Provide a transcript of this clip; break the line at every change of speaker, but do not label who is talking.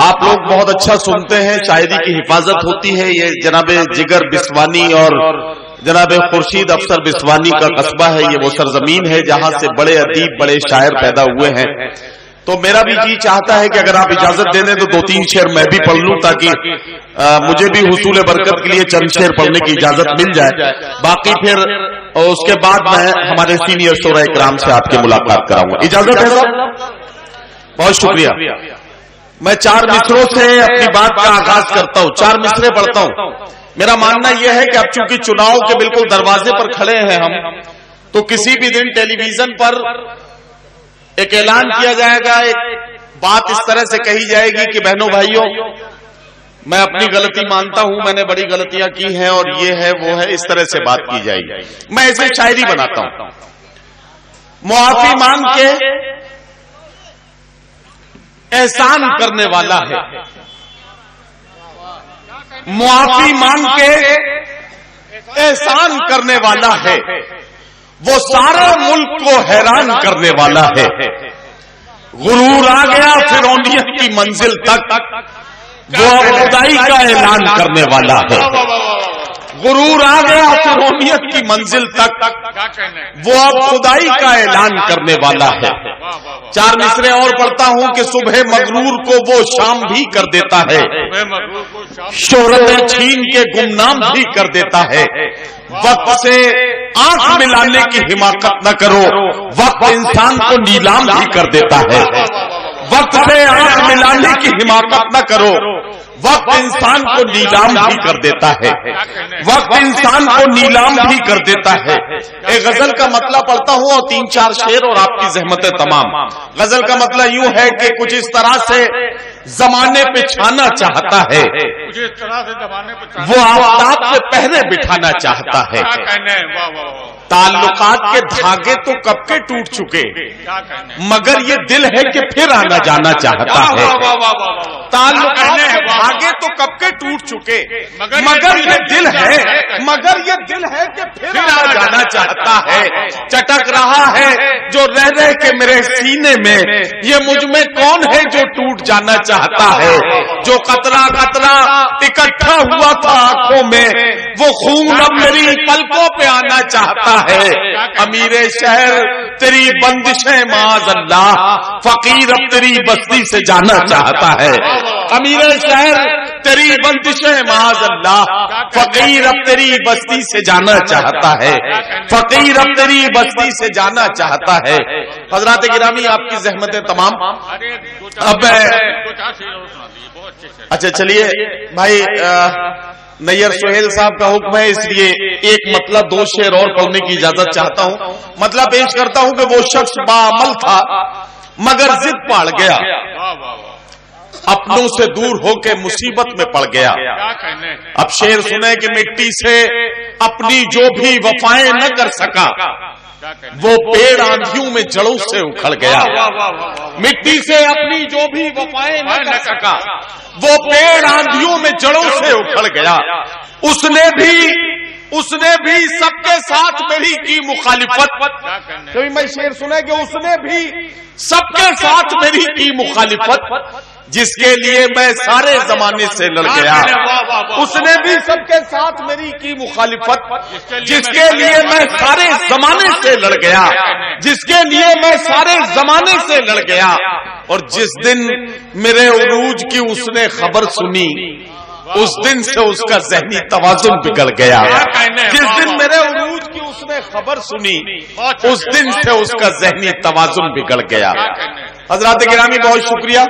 آپ لوگ بہت اچھا سنتے ہیں، شاعری کی حفاظت ہوتی ہے. یہ جناب جگر بسوانی اور جناب خورشید افسر بسوانی کا قصبہ ہے. یہ وہ سرزمین ہے جہاں سے بڑے ادیب، بڑے شاعر پیدا ہوئے ہیں. تو میرا بھی جی چاہتا ہے کہ اگر آپ اجازت دے دیں تو 2-3 شعر میں بھی پڑھ لوں، تاکہ مجھے بھی حصول برکت کے لیے چند شعر پڑھنے کی اجازت مل جائے. باقی پھر اس کے بعد میں ہمارے سینئر شورا اکرام سے آپ کی ملاقات کراؤں گا. اجازت ہے صاحب؟ بہت شکریہ. میں 4 مصروں سے اپنی بات کا آغاز کرتا ہوں. 4 مصرے پڑھتا ہوں. میرا ماننا یہ ہے کہ اب چونکہ چناؤ کے بالکل دروازے پر کھڑے ہیں ہم، تو کسی بھی دن ٹیلی ویژن پر ایک اعلان کیا جائے گا، ایک بات اس طرح سے کہی جائے گی کہ بہنوں بھائیوں، میں اپنی غلطی مانتا ہوں، میں نے بڑی غلطیاں کی ہیں اور یہ ہے وہ ہے، اس طرح سے بات کی جائے گی. میں ایسے شاعری بناتا ہوں. معافی مانگ کے احسان کرنے والا ہے، معافی مانگ کے احسان کرنے والا ہے، وہ سارا ملک کو حیران کرنے والا ہے. غرور آ گیا فرعونیت کی منزل تک، وہ اب خدائی کا اعلان کرنے والا ہے. غرور آ گیا فرعونیت کی منزل تک، وہ اب خدائی کا اعلان کرنے والا ہے. 4 مصرے اور پڑھتا ہوں کہ صبح مغرور کو وہ شام بھی کر دیتا ہے، شہرت چھین کے گمنام بھی کر دیتا ہے. وقت سے آنکھ ملانے کی حماقت نہ کرو، وقت انسان کو نیلام بھی کر دیتا ہے. وقت سے آنکھ ملانے کی حماقت نہ کرو، وقت انسان کو نیلام بھی کر دیتا ہے. وقت انسان کو نیلام بھی کر دیتا ہے. ایک غزل کا مطلب پڑھتا ہوں اور 3-4 شعر اور آپ کی زحمتیں تمام. غزل کا مطلب یوں ہے کہ کچھ اس طرح سے زمانے پہ چھانا چاہتا ہے، وہ آفتاب سے پہرے بٹھانا چاہتا ہے. تعلقات کے دھاگے تو کب کے ٹوٹ چکے، مگر یہ دل ہے کہ پھر آنا جانا چاہتا ہے. تعلقات کے دھاگے تو کب کے ٹوٹ چکے، مگر یہ دل ہے کہ پھر آنا جانا چاہتا ہے. چٹک رہا ہے جو رہ رہ کے میرے سینے میں، یہ مجھ میں کون ہے جو ٹوٹ جانا چاہتا ہے. جو قطرہ قطرہ اکٹھا ہوا تھا آنکھوں میں، وہ خون اب میری پلکوں پہ آنا چاہتا ہے. امیر شہر تیری بندشیں معاذ اللہ، فقیر اب تیری بستی سے جانا چاہتا ہے. امیر شہر تیری بندشیں معاذ اللہ، فقیر اب تیری بستی سے جانا چاہتا ہے. فقیر اب تیری بستی سے جانا چاہتا ہے. حضرات گرامی، آپ کی زحمتیں تمام. اب اچھا چلیے بھائی، نیئر سہیل صاحب کا حکم ہے، اس لیے ایک مطلب 2 شعر اور پڑھنے کی اجازت چاہتا ہوں. مطلب پیش کرتا ہوں کہ وہ شخص باعمل تھا مگر ضد پاڑ گیا، اپنوں سے دور ہو کے مصیبت میں پڑ گیا. اب شعر سنیں کہ مٹی سے اپنی جو بھی وفائیں نہ کر سکا، وہ پیڑ آندھیوں میں جڑوں سے اکھڑ گیا. مٹی سے اپنی جو بھی وفائیں نہ کر سکا، وہ پیڑ آندھیوں میں جڑوں سے اکھڑ گیا. اس نے بھی سب کے ساتھ میری کی مخالفت. کبھی میں شعر سنا کہ اس نے بھی سب کے ساتھ میری کی مخالفت، جس کے لیے میں سارے زمانے سے لڑ گیا. اس نے بھی سب کے ساتھ میری کی مخالفت، جس کے لیے میں سارے زمانے سے لڑ گیا. جس کے لیے میں سارے زمانے سے لڑ گیا. اور جس دن میرے عروج کی اس نے خبر سنی، اس دن سے اس کا ذہنی توازن بگڑ گیا. جس دن میرے عروج کی اس نے خبر سنی، اس دن سے اس کا ذہنی توازن بگڑ گیا. حضرات گرامی، بہت شکریہ.